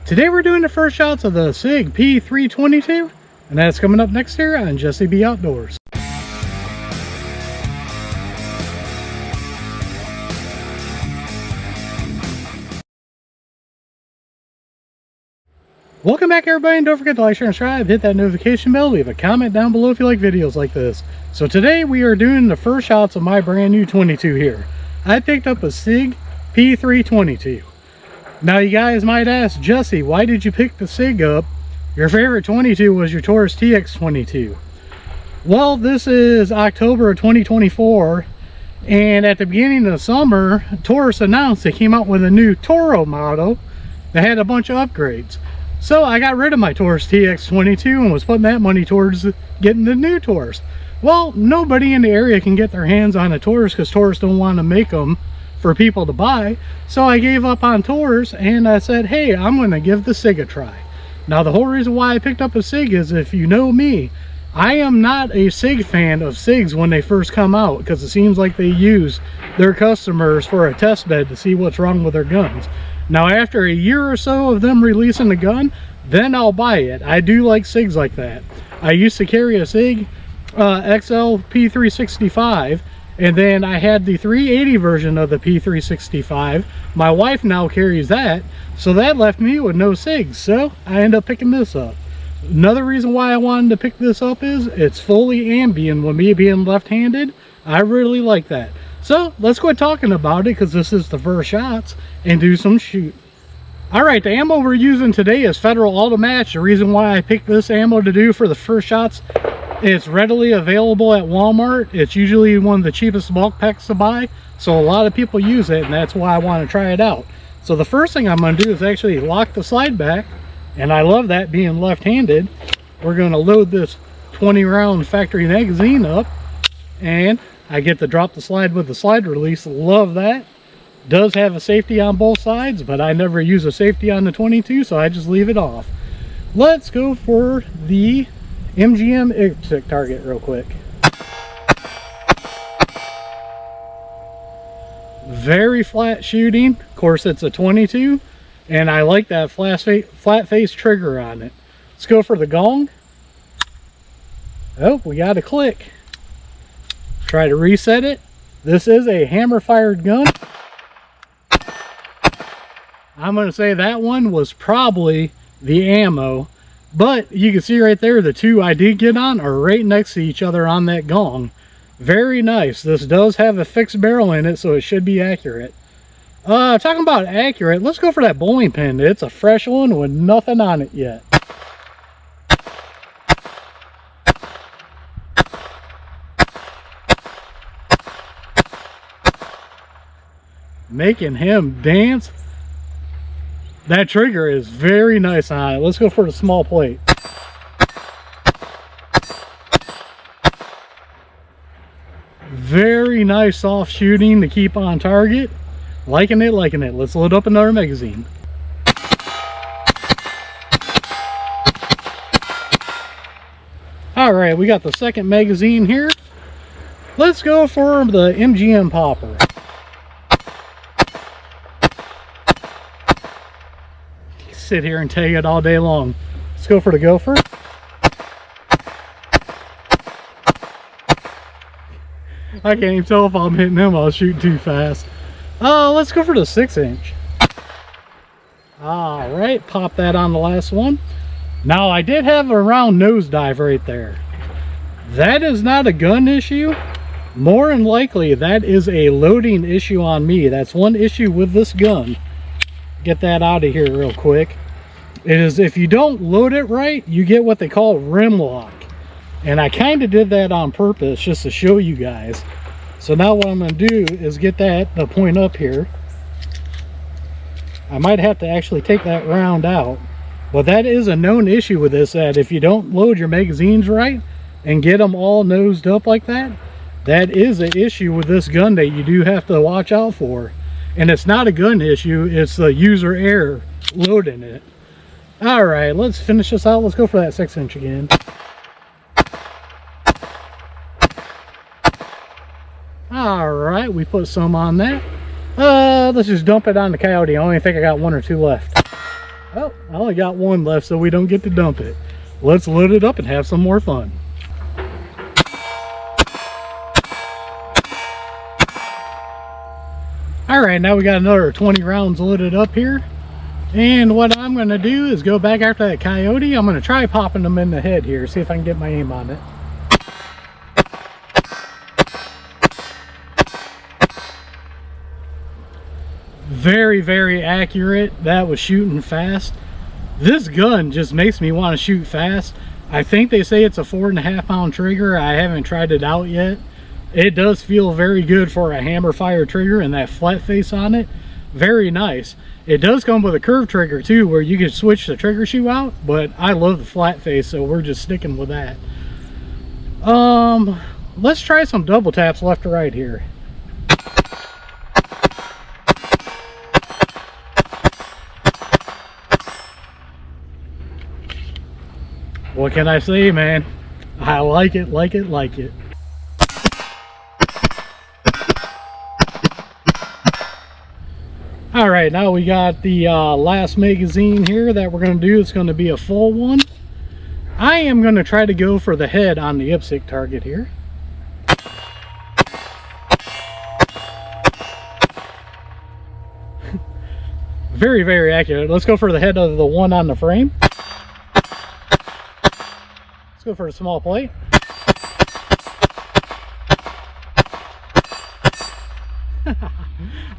Today we're doing the first shots of the Sig P322, and that's coming up next here on Jesse B Outdoors. Welcome back everybody, and don't forget to like, share, and subscribe, hit that notification bell, leave a comment down below if you like videos like this. So today we are doing the first shots of my brand new 22 here. I picked up a Sig P322. Now you guys might ask, Jesse, why did you pick the Sig up? Your favorite 22 was your Taurus TX22. Well, this is October of 2024, and at the beginning of the summer, Taurus announced they came out with a new Toro model that had a bunch of upgrades. So I got rid of my Taurus TX22 and was putting that money towards getting the new Taurus. Well, nobody in the area can get their hands on a Taurus because Taurus don't want to make them for people to buy. So I gave up on Taurus and I said, hey, I'm going to give the Sig a try. Now the whole reason why I picked up a Sig is, if you know me, I am not a Sig fan of Sigs when they first come out, because it seems like they use their customers for a test bed to see what's wrong with their guns. Now after a year or so of them releasing the gun, then I'll buy it. I do like Sigs like that. I used to carry a Sig XL P365, and then I had the 380 version of the P365. My wife now carries that, so that left me with no Sigs, so I ended up picking this up. Another reason why I wanted to pick this up is it's fully ambient. With me being left-handed, I really like that. So let's quit talking about it, because this is the first shots, and do some shoot. Alright, the ammo we're using today is Federal Automatch. The reason why I picked this ammo to do for the first shots, it's readily available at Walmart. It's usually one of the cheapest bulk packs to buy, so a lot of people use it, and that's why I want to try it out. So the first thing I'm going to do is actually lock the slide back, and I love that being left-handed. We're going to load this 20 round factory magazine up, and I get to drop the slide with the slide release. Love that. Does have a safety on both sides, but I never use a safety on the 22, so I just leave it off. Let's go for the MGM IPSC target real quick. Very flat shooting. Of course, it's a 22, and I like that flat face trigger on it. Let's go for the gong. Oh, we got a click. Try to reset it. This is a hammer fired gun. I'm going to say that one was probably the ammo, but you can see right there the two I did get on are right next to each other on that gong. Very nice. This does have a fixed barrel in it, so it should be accurate. Talking about accurate, let's go for that bowling pin. It's a fresh one with nothing on it yet. Making him dance. That trigger is very nice on it. Let's go for the small plate. Very nice soft shooting to keep on target. Liking it, liking it. Let's load up another magazine. Alright, we got the second magazine here. Let's go for the MGM popper. Sit here and take it all day long. Let's go for the gopher. I can't even tell if I'm hitting him. I'll shoot too fast. Let's go for the 6-inch. All right, pop that on the last one. Now I did have a round nosedive right there. That is not a gun issue. More than likely that is a loading issue on me. That's one issue with this gun. Get that out of here real quick. It is, if you don't load it right, you get what they call rim lock, and I kind of did that on purpose just to show you guys. So now what I'm going to do is get the point up here. I might have to actually take that round out, but that is a known issue with this, that if you don't load your magazines right and get them all nosed up like that, that is an issue with this gun that you do have to watch out for. And it's not a gun issue, it's the user error loading it. Alright, let's finish this out. Let's go for that 6-inch again. Alright, we put some on that. Let's just dump it on the coyote. I only think I got one or two left. Oh, I only got one left, so we don't get to dump it. Let's load it up and have some more fun. All right, now we got another 20 rounds loaded up here. And what I'm gonna do is go back after that coyote. I'm gonna try popping them in the head here, see if I can get my aim on it. Very, very accurate. That was shooting fast. This gun just makes me want to shoot fast. I think they say it's a 4.5 pound trigger. I haven't tried it out yet. It does feel very good for a hammer fire trigger, and that flat face on it, very nice. It does come with a curved trigger too, where you can switch the trigger shoe out, but I love the flat face, so we're just sticking with that. Let's try some double taps left to right here. What can I say, man? I like it, like it, like it. All right, now we got the last magazine here that we're going to do. It's going to be a full one. I am going to try to go for the head on the IPSC target here. Very, very accurate. Let's go for the head of the one on the frame. Let's go for a small plate.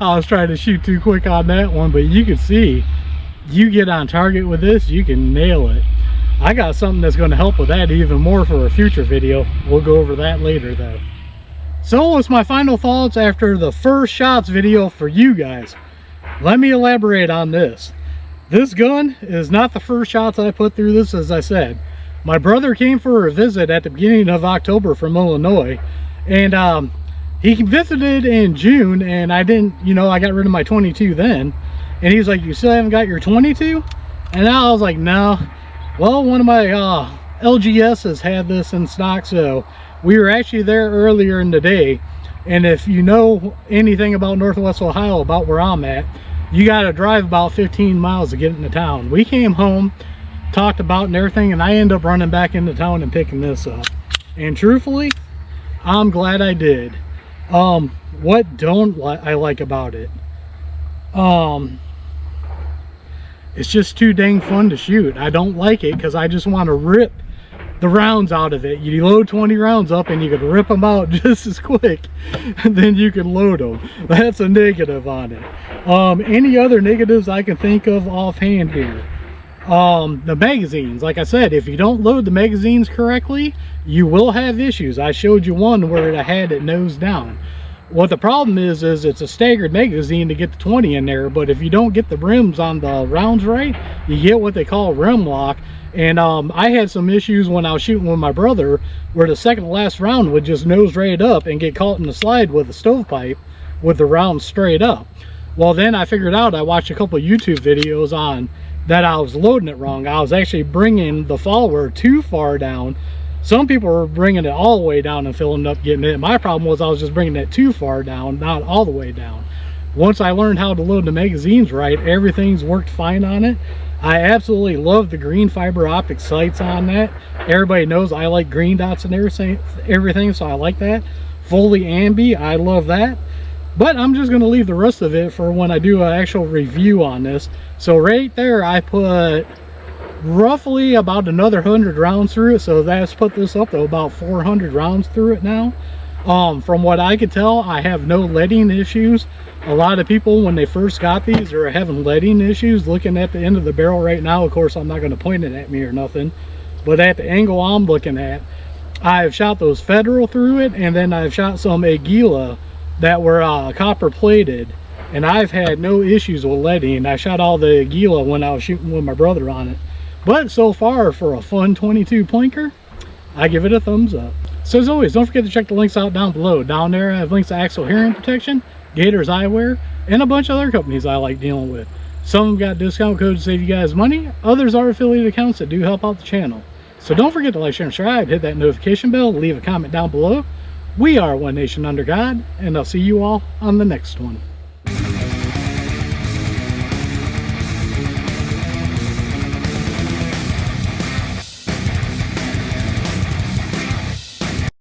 I was trying to shoot too quick on that one, but you can see, you get on target with this, you can nail it. I got something that's going to help with that even more for a future video. We'll go over that later though. So what's my final thoughts after the first shots video for you guys? Let me elaborate on this. This gun is not the first shots I put through this, as I said. My brother came for a visit at the beginning of October from Illinois, and he visited in June, and I didn't, you know, I got rid of my 22 then, and he's like, you still haven't got your 22? And I was like, no. Well, one of my LGSs had this in stock, so we were actually there earlier in the day. And if you know anything about Northwest Ohio, about where I'm at, you got to drive about 15 miles to get into town. We came home, talked about and everything, and I ended up running back into town and picking this up. And truthfully, I'm glad I did. What don't I like about it? It's just too dang fun to shoot. I don't like it because I just want to rip the rounds out of it. You load 20 rounds up and you could rip them out just as quick and then you can load them. That's a negative on it. Any other negatives I can think of offhand here? The magazines, like I said, if you don't load the magazines correctly, you will have issues. I showed you one where I had it nose down. What the problem is it's a staggered magazine to get the 20 in there, but if you don't get the rims on the rounds right, you get what they call rim lock. And I had some issues when I was shooting with my brother where the second to last round would just nose right up and get caught in the slide with a stovepipe with the round straight up. Well, then I figured out, I watched a couple of YouTube videos on that I was loading it wrong. I was actually bringing the follower too far down. Some people were bringing it all the way down and filling up getting it. My problem was I was just bringing it too far down, not all the way down. Once I learned how to load the magazines right, everything's worked fine on it. I absolutely love the green fiber optic sights on that. Everybody knows I like green dots and everything, so I like that. Fully ambi, I love that. But I'm just going to leave the rest of it for when I do an actual review on this. So right there I put roughly about another 100 rounds through it, so that's put this up to about 400 rounds through it now. From what I could tell, I have no leading issues. A lot of people, when they first got these, are having leading issues. Looking at the end of the barrel right now, of course I'm not going to point it at me or nothing, but at the angle I'm looking at, I've shot those Federal through it, and then I've shot some Aguila that were copper plated, and I've had no issues with leading. I shot all the Aguila when I was shooting with my brother on it. But so far, for a fun 22 plinker, I give it a thumbs up. So as always, don't forget to check the links out down below. Down there I have links to Axel Hearing Protection, Gators Eyewear, and a bunch of other companies I like dealing with. Some of them got discount codes to save you guys money. Others are affiliate accounts that do help out the channel. So don't forget to like, share, and subscribe. Hit that notification bell. Leave a comment down below. We are One Nation Under God, and I'll see you all on the next one.